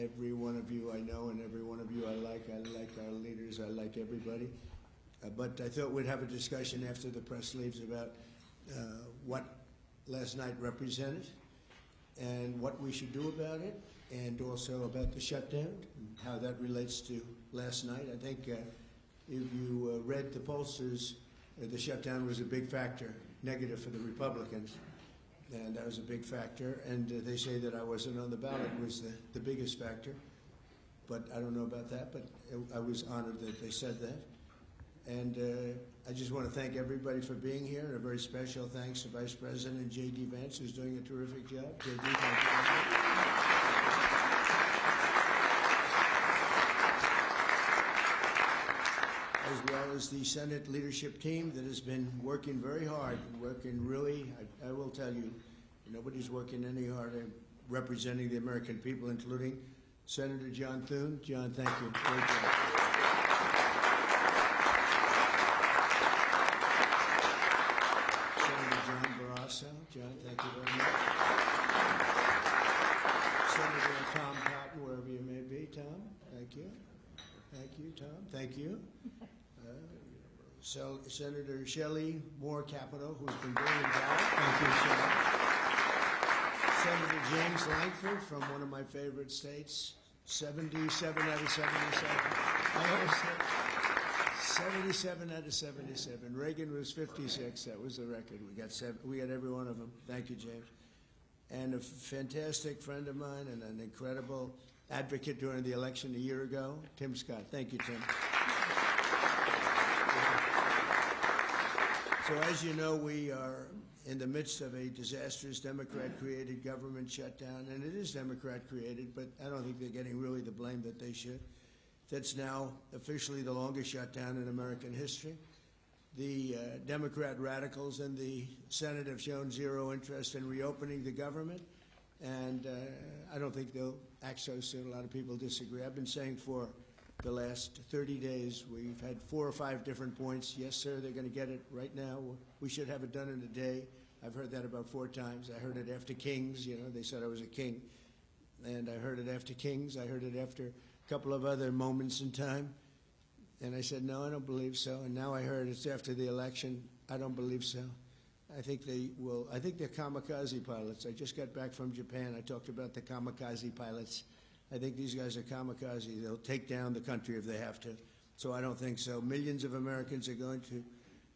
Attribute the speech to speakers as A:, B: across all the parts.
A: Every one of you I know, and every one of you I like. I like our leaders. I like everybody. But I thought we'd have a discussion after the press leaves about what last night represented and what we should do about it, and also about the shutdown and how that relates to last night. I think if you read the pollsters, the shutdown was a big factor, negative for the Republicans, and that was a big factor. And they say that I wasn't on the ballot was the biggest factor, but I don't know about that, but I was honored that they said that. And I just want to thank everybody for being here, and a very special thanks to Vice President J.D. Vance, who's doing a terrific job. J.D., thank you. As well as the Senate leadership team that has been working very hard, working really, I will tell you, nobody's working any harder representing the American people, including Senator John Thune. John, thank you. Great job. John, thank you very much. Senator Tom Cotton, wherever you may be. Tom, thank you. Thank you, Tom. Thank you. Senator Shelley Moore Capito, who's been very involved. Thank you, Senator James Langford from one of my favorite states, 77 out of 77. I always say 77 out of 77. Reagan was 56. That was the record. We got every one of them. Thank you, James. And a fantastic friend of mine and an incredible advocate during the election a year ago, Tim Scott. Thank you, Tim. So as you know, we are in the midst of a disastrous Democrat-created government shutdown, and it is Democrat-created, but I don't think they're getting really the blame that they should. That's now officially the longest shutdown in American history. The Democrat radicals in the Senate have shown zero interest in reopening the government, and I don't think they'll act so soon. A lot of people disagree. I've been saying for the last 30 days, we've had 4 or 5 different points. Yes, sir, they're going to get it right now. We should have it done in a day. I've heard that about 4 times. I heard it after Kings. You know, they said I was a king. And I heard it after Kings. I heard it after a couple of other moments in time. And I said, no, I don't believe so. And now I heard it's after the election. I don't believe so. I think they will. I think they're kamikaze pilots. I just got back from Japan. I talked about the kamikaze pilots. I think these guys are kamikaze. They'll take down the country if they have to. So I don't think so. Millions of Americans are going to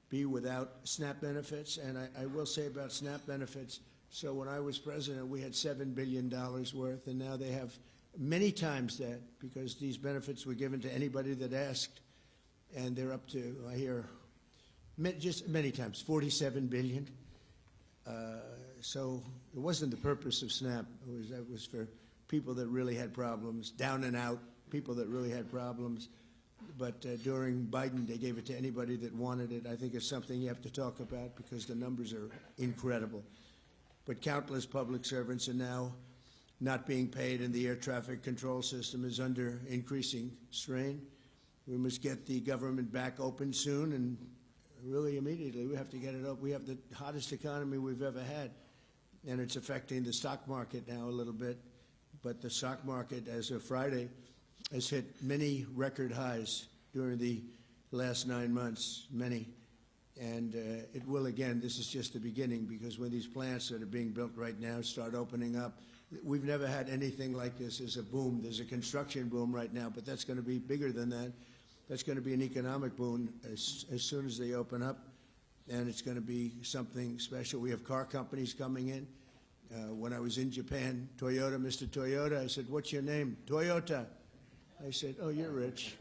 A: be without SNAP benefits. And I will say about SNAP benefits, so when I was president, we had $7 billion worth, and now they have many times that, because these benefits were given to anybody that asked, and they're up to, I hear, just many times, $47 billion. So it wasn't the purpose of SNAP. That was for people that really had problems, down and out, people that really had problems. But during Biden, they gave it to anybody that wanted it. I think it's something you have to talk about because the numbers are incredible. But countless public servants are now not being paid, and the air traffic control system is under increasing strain. We must get the government back open soon, and really immediately. We have to get it up. We have the hottest economy we've ever had, and it's affecting the stock market now a little bit. But the stock market, as of Friday, has hit many record highs during the last 9 months, many. And it will again. This is just the beginning, because when these plants that are being built right now start opening up, we've never had anything like this as a boom. There's a construction boom right now, but that's going to be bigger than that. That's going to be an economic boom as soon as they open up, and it's going to be something special. We have car companies coming in. When I was in Japan, Toyota, Mr. Toyota, I said, "What's your name?" "Toyota." I said, "Oh, you're rich."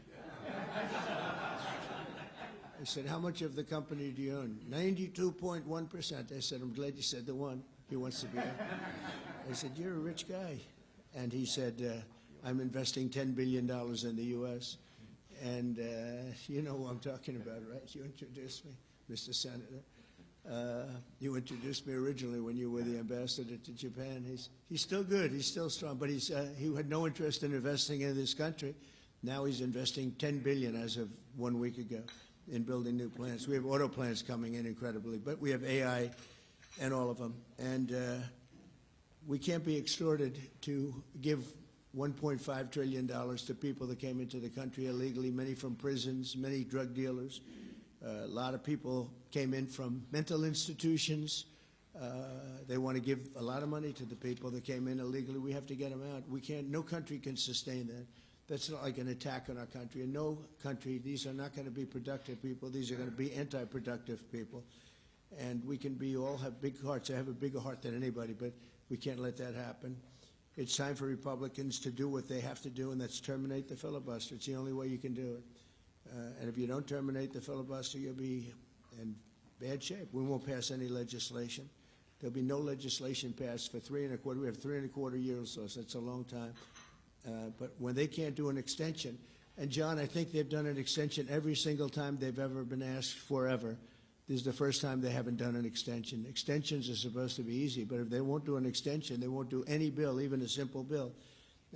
A: I said, "How much of the company do you own?" 92.1%. I said, "I'm glad you said the one. He wants to be on." I said, "You're a rich guy." And he said, "I'm investing $10 billion in the U.S. And you know who I'm talking about, right? You introduced me, Mr. Senator. You introduced me originally when you were the ambassador to Japan. He's still good. He's still strong. But he had no interest in investing in this country. Now he's investing $10 billion as of 1 week ago in building new plants. We have auto plants coming in incredibly, but we have AI and all of them. And we can't be extorted to give $1.5 trillion to people that came into the country illegally, many from prisons, many drug dealers. A lot of people came in from mental institutions. They want to give a lot of money to the people that came in illegally. We have to get them out. We can't, no country can sustain that. That's not like an attack on our country. In no country, these are not going to be productive people. These are going to be anti-productive people. And we can be, all have big hearts. I have a bigger heart than anybody, but we can't let that happen. It's time for Republicans to do what they have to do, and that's terminate the filibuster. It's the only way you can do it. And if you don't terminate the filibuster, you'll be in bad shape. We won't pass any legislation. There'll be no legislation passed for 3.25. We have 3.25 years, so that's a long time. But when they can't do an extension, and John, I think they've done an extension every single time they've ever been asked forever. This is the first time they haven't done an extension. Extensions are supposed to be easy, but if they won't do an extension, they won't do any bill, even a simple bill.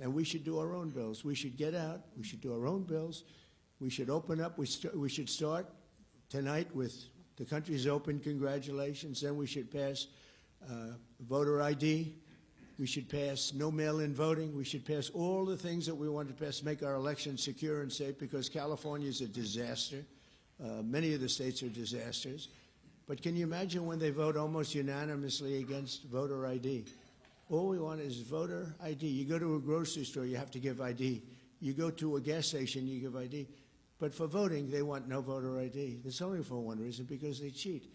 A: And we should do our own bills. We should get out. We should do our own bills. We should open up. We should start tonight with the country's open, congratulations. Then we should pass voter ID. We should pass no mail-in voting. We should pass all the things that we want to pass, make our elections secure and safe, because California is a disaster. Many of the states are disasters. But can you imagine when they vote almost unanimously against voter ID? All we want is voter ID. You go to a grocery store, you have to give ID. You go to a gas station, you give ID. But for voting, they want no voter ID. That's only for one reason, because they cheat.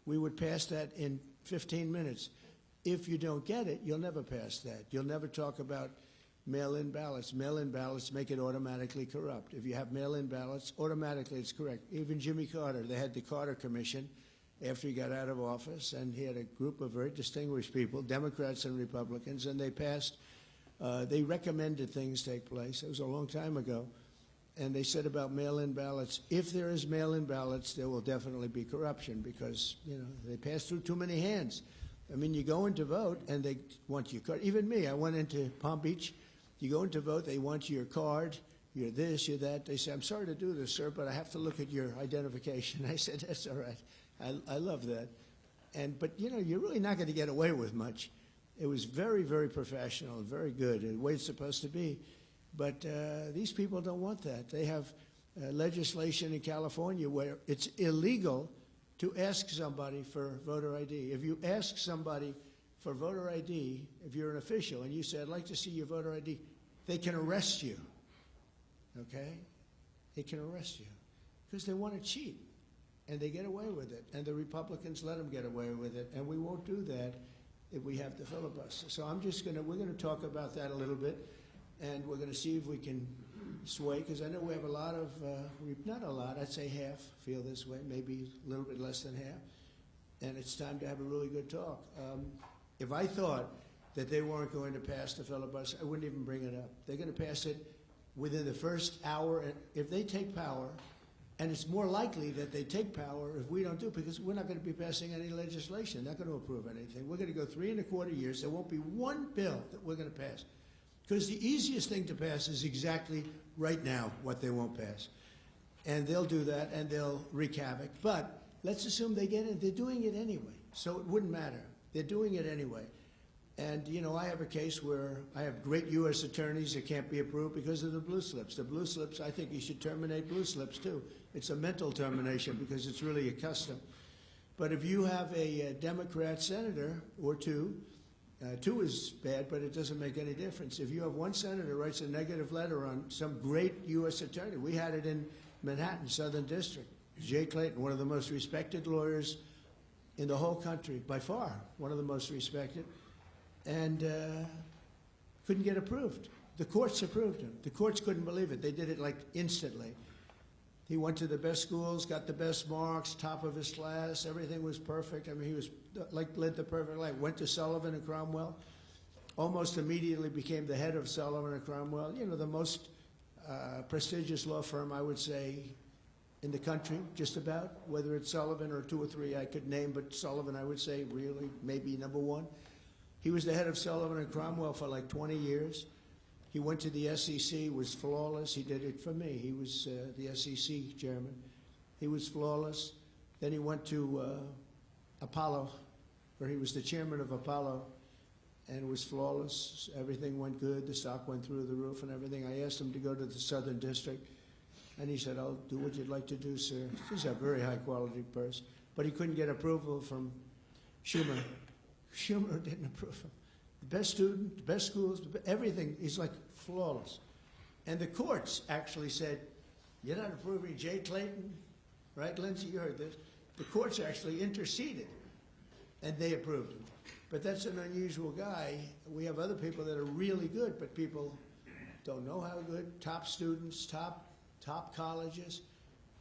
A: We would pass that in 15 minutes. If you don't get it, you'll never pass that. You'll never talk about mail-in ballots. Mail-in ballots make it automatically corrupt. If you have mail-in ballots, automatically it's correct. Even Jimmy Carter, they had the Carter Commission after he got out of office, and he had a group of very distinguished people, Democrats and Republicans, and they passed, they recommended things take place. It was a long time ago. And they said about mail-in ballots, if there is mail-in ballots, there will definitely be corruption, because, you know, they pass through too many hands. I mean, you go in to vote, and they want your card. Even me, I went into Palm Beach. You go in to vote, they want your card, you're this, you're that. They say, I'm sorry to do this, sir, but I have to look at your identification. I said, that's all right. I love that. But, you know, you're really not going to get away with much. It was very, very professional, very good, the way it's supposed to be. But these people don't want that. They have legislation in California where it's illegal to ask somebody for voter ID. If you ask somebody for voter ID, if you're an official, and you say, I'd like to see your voter ID, they can arrest you, okay? They can arrest you because they want to cheat, and they get away with it, and the Republicans let them get away with it, and we won't do that if we have the filibuster. So we're going to talk about that a little bit, and we're going to see if we can sway, because I know we have a lot of, not a lot, I'd say half feel this way, maybe a little bit less than half, and it's time to have a really good talk. If I thought that they weren't going to pass the filibuster, I wouldn't even bring it up. They're going to pass it within the first hour. If they take power, and it's more likely that they take power if we don't do it, because we're not going to be passing any legislation. They're not going to approve anything. We're going to go 3.25 years. There won't be one bill that we're going to pass, because the easiest thing to pass is exactly right now what they won't pass. And they'll do that, and they'll wreak havoc. But let's assume they get it. They're doing it anyway, so it wouldn't matter. They're doing it anyway. And, you know, I have a case where I have great U.S. attorneys that can't be approved because of the blue slips. The blue slips, I think you should terminate blue slips, too. It's a mental termination because it's really a custom. But if you have a Democrat senator or two is bad, but it doesn't make any difference. If you have one senator writes a negative letter on some great U.S. attorney, we had it in Manhattan, Southern District. Jay Clayton, one of the most respected lawyers in the whole country, by far, one of the most respected, and couldn't get approved. The courts approved him. The courts couldn't believe it. They did it like instantly. He went to the best schools, got the best marks, top of his class, everything was perfect. I mean, he was led the perfect life. Went to Sullivan and Cromwell, almost immediately became the head of Sullivan and Cromwell, you know, the most prestigious law firm, I would say, in the country, just about, whether it's Sullivan or two or three I could name, but Sullivan, I would say, really, maybe number one. He was the head of Sullivan and Cromwell for like 20 years. He went to the SEC, was flawless. He did it for me. He was the SEC chairman. He was flawless. Then he went to Apollo, where he was the chairman of Apollo, and it was flawless. Everything went good. The stock went through the roof and everything. I asked him to go to the Southern District, and he said, "I'll do what you'd like to do, sir." He's a very high-quality person. But he couldn't get approval from Schumer. Schumer didn't approve him. The best student, the best schools, everything. He's like flawless. And the courts actually said, "You're not approving Jay Clayton?" Right, Lindsay? You heard this. The courts actually interceded, and they approved him. But that's an unusual guy. We have other people that are really good, but people don't know how good. Top students, top colleges,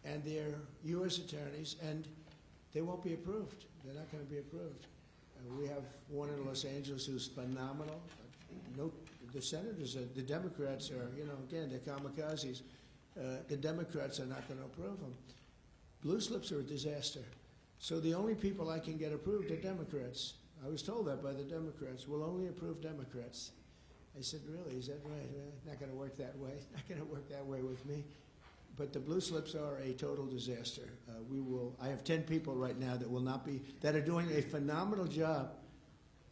A: and they're U.S. attorneys, and they won't be approved. They're not going to be approved. We have one in Los Angeles who's phenomenal. No, the senators, the Democrats are, again, they're kamikazes. The Democrats are not going to approve them. Blue slips are a disaster. So the only people I can get approved are Democrats. I was told that by the Democrats. We'll only approve Democrats. I said, really, is that right? Not going to work that way. Not going to work that way with me. But the blue slips are a total disaster. I have 10 people right now that are doing a phenomenal job,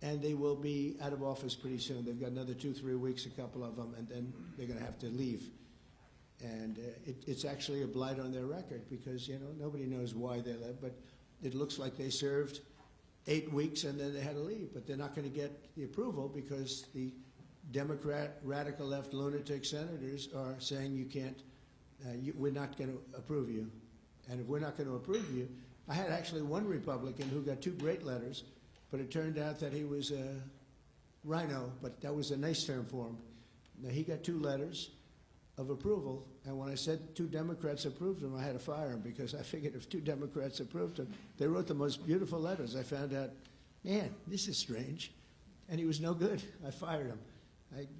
A: and they will be out of office pretty soon. They've got another 2-3 weeks, a couple of them, and then they're going to have to leave. And it's actually a blight on their record because, nobody knows why they left, but it looks like they served 8 weeks and then they had to leave. But they're not going to get the approval because the Democrat, radical left, lunatic senators are saying you can't, we're not going to approve you. And if we're not going to approve you, I had actually one Republican who got 2 great letters, but it turned out that he was a rhino, but that was a nice term for him. Now, he got 2 letters of approval, and when I said 2 Democrats approved him, I had to fire him because I figured if 2 Democrats approved him, they wrote the most beautiful letters. I found out, man, this is strange, and he was no good. I fired him.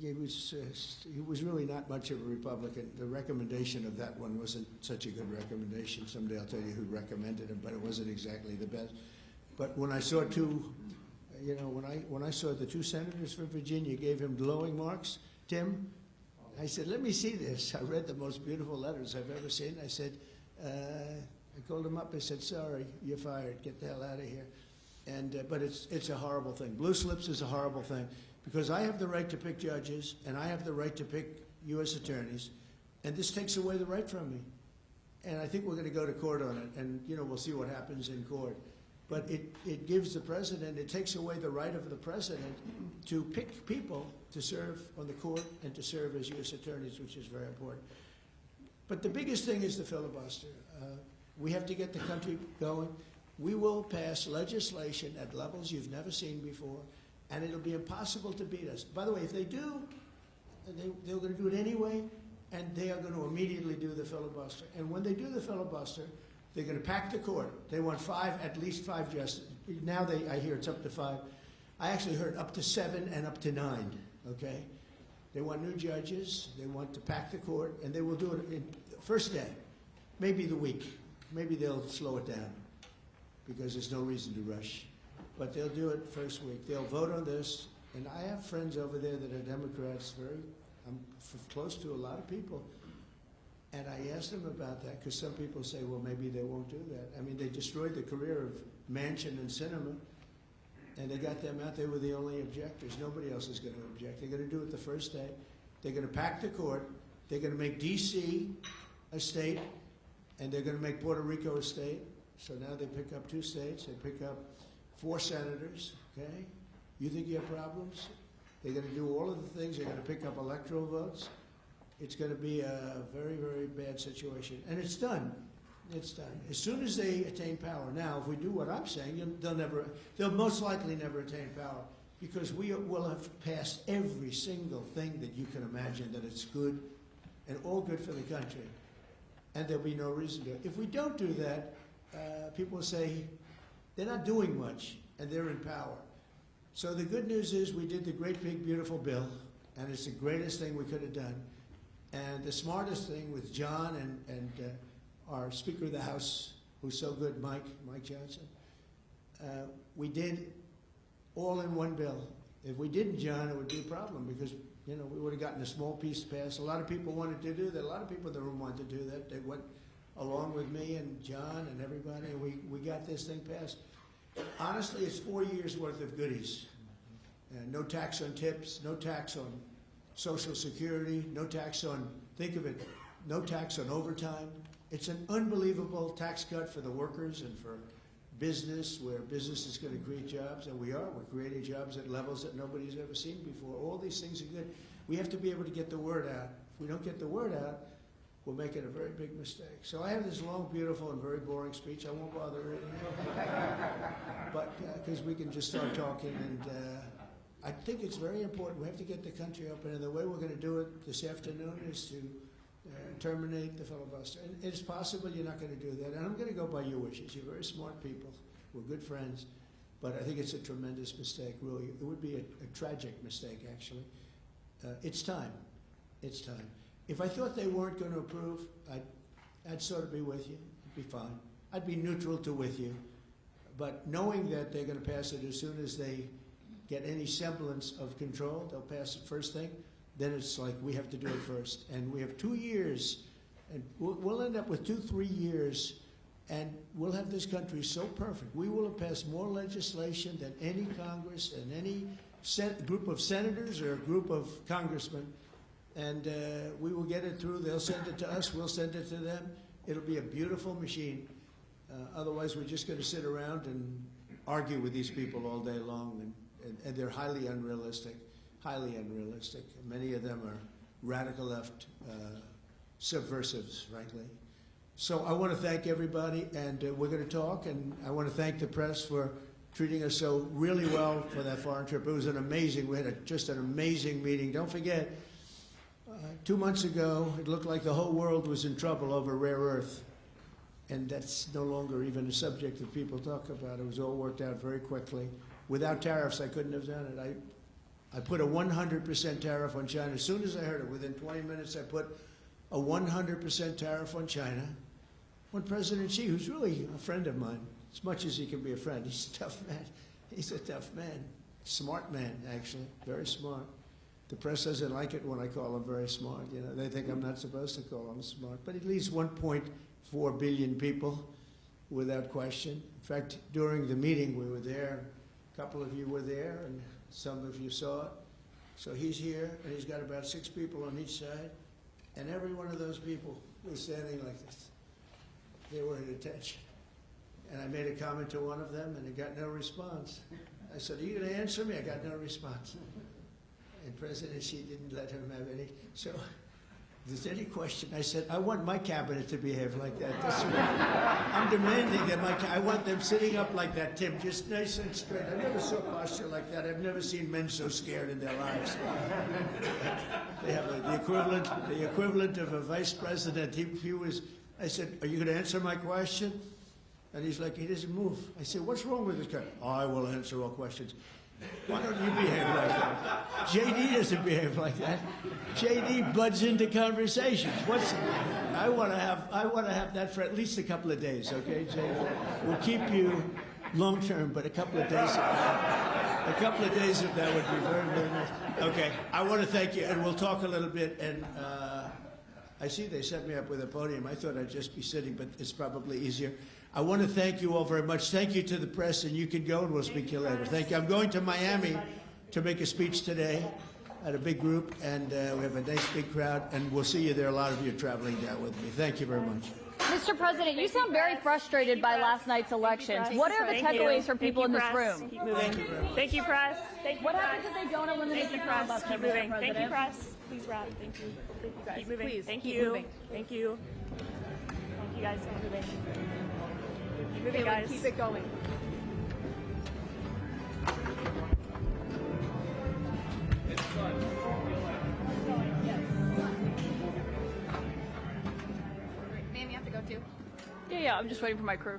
A: He was really not much of a Republican. The recommendation of that one wasn't such a good recommendation. Someday I'll tell you who recommended him, but it wasn't exactly the best. But when I saw when I saw the 2 senators from Virginia gave him glowing marks, Tim, I said, let me see this. I read the most beautiful letters I've ever seen. I said, I called him up. I said, sorry, you're fired. Get the hell out of here. And but it's a horrible thing. Blue slips is a horrible thing because I have the right to pick judges and I have the right to pick U.S. attorneys, and this takes away the right from me. And I think we're going to go to court on it, and we'll see what happens in court. But it gives the president, it takes away the right of the president to pick people to serve on the court and to serve as U.S. attorneys, which is very important. But the biggest thing is the filibuster. We have to get the country going. We will pass legislation at levels you've never seen before, and it'll be impossible to beat us. By the way, if they do, they're going to do it anyway, and they are going to immediately do the filibuster. And when they do the filibuster, they're going to pack the court. They want at least five justices. Now I hear it's up to 5. I actually heard up to 7 and up to 9, okay? They want new judges. They want to pack the court, and they will do it in the first day, maybe the week. Maybe they'll slow it down because there's no reason to rush. But they'll do it first week. They'll vote on this. And I have friends over there that are Democrats. I'm close to a lot of people. And I asked them about that because some people say, well, maybe they won't do that. I mean, they destroyed the career of Manchin and Sinema, and they got them out. They were the only objectors. Nobody else is going to object. They're going to do it the first day. They're going to pack the court. They're going to make D.C. a state, and they're going to make Puerto Rico a state. So now they pick up 2 states. They pick up 4 senators, okay? You think you have problems? They're going to do all of the things. They're going to pick up electoral votes. It's going to be a very, very bad situation. And it's done. It's done. As soon as they attain power. Now, if we do what I'm saying, they'll most likely never attain power because we will have passed every single thing that you can imagine that it's good and all good for the country. And there'll be no reason to. If we don't do that, people will say they're not doing much and they're in power. So the good news is we did the great, big, beautiful bill, and it's the greatest thing we could have done. And the smartest thing with John and our Speaker of the House, who's so good, Mike Johnson, we did all in one bill. If we didn't, John, it would be a problem because, we would have gotten a small piece passed. A lot of people wanted to do that. A lot of people in the room wanted to do that. They went along with me and John and everybody, and we got this thing passed. Honestly, it's 4 years' worth of goodies. No tax on tips, no tax on Social Security, no tax on, think of it, no tax on overtime. It's an unbelievable tax cut for the workers and for business, where business is going to create jobs, and we're creating jobs at levels that nobody's ever seen before. All these things are good. We have to be able to get the word out. If we don't get the word out, we're making a very big mistake. So I have this long, beautiful, and very boring speech. I won't bother reading it, but because we can just start talking, and I think it's very important. We have to get the country open, and the way we're going to do it this afternoon is to terminate the filibuster. And it's possible you're not going to do that, and I'm going to go by your wishes. You're very smart people. We're good friends, but I think it's a tremendous mistake, really. It would be a tragic mistake, actually. It's time. It's time. If I thought they weren't going to approve, I'd sort of be with you. I'd be fine. I'd be neutral to with you. But knowing that they're going to pass it as soon as they get any semblance of control, they'll pass it first thing, then it's like we have to do it first. And we have 2 years, and we'll end up with 2-3 years, and we'll have this country so perfect. We will have passed more legislation than any Congress and any group of senators or a group of congressmen. And we will get it through. They'll send it to us. We'll send it to them. It'll be a beautiful machine. Otherwise, we're just going to sit around and argue with these people all day long, and they're highly unrealistic, highly unrealistic. Many of them are radical left subversives, frankly. So I want to thank everybody, and we're going to talk, and I want to thank the press for treating us so really well for that foreign trip. It was an amazing, we had just an amazing meeting. Don't forget, 2 months ago, it looked like the whole world was in trouble over rare earth. And that's no longer even a subject that people talk about. It was all worked out very quickly. Without tariffs, I couldn't have done it. I put a 100% tariff on China. As soon as I heard it, within 20 minutes, I put a 100% tariff on China. When President Xi, who's really a friend of mine, as much as he can be a friend, he's a tough man. He's a tough man. Smart man, actually. Very smart. The press doesn't like it when I call him very smart. You know, they think I'm not supposed to call him smart. But at least 1.4 billion people, without question. In fact, during the meeting, we were there. A couple of you were there, and some of you saw it. So he's here, and he's got about 6 people on each side. And every one of those people was standing like this. They were at attention. And I made a comment to one of them, and I got no response. I said, "Are you going to answer me?" I got no response. And President Xi didn't let him have any. So if there's any question, I said, I want my cabinet to behave like that. That's what I'm demanding that I want them sitting up like that, Tim, just nice and straight. I never saw posture like that. I've never seen men so scared in their lives. They have the equivalent of a vice president. He was, I said, "Are you going to answer my question?" And he's like, he doesn't move. I said, "What's wrong with this guy?" "I will answer all questions." Why don't you behave like that? JD doesn't behave like that. JD buds into conversations. I want to have that for at least a couple of days, okay, JD? We'll keep you long term, but a couple of days of that would be very, very nice. Okay, I want to thank you, and we'll talk a little bit. And I see they set me up with a podium. I thought I'd just be sitting, but it's probably easier. I want to thank you all very much. Thank you to the press, and you can go, and we'll speak to you later. Thank you. I'm going to Miami to make a speech today at a big group, and we have a nice big crowd, and we'll see you there. A lot of you are traveling down with me. Thank you very much.
B: Mr. President, you sound very frustrated by last night's elections. What are the takeaways for people in this room?
C: Keep moving. Thank you, press.
B: What happens if they don't eliminate the
C: press?
B: filibuster,
C: Keep moving.
B: Mr.
C: Thank you,
B: President?
C: press. Please wrap. Thank you. Thank you, guys. Keep moving.
B: Please,
C: Thank
B: keep
C: you.
B: moving.
C: Thank you. Thank you, guys. Keep moving. Keep moving, guys.
B: Keep it going.
D: Ma'am, you have to go too.
B: Yeah, I'm just waiting for my crew.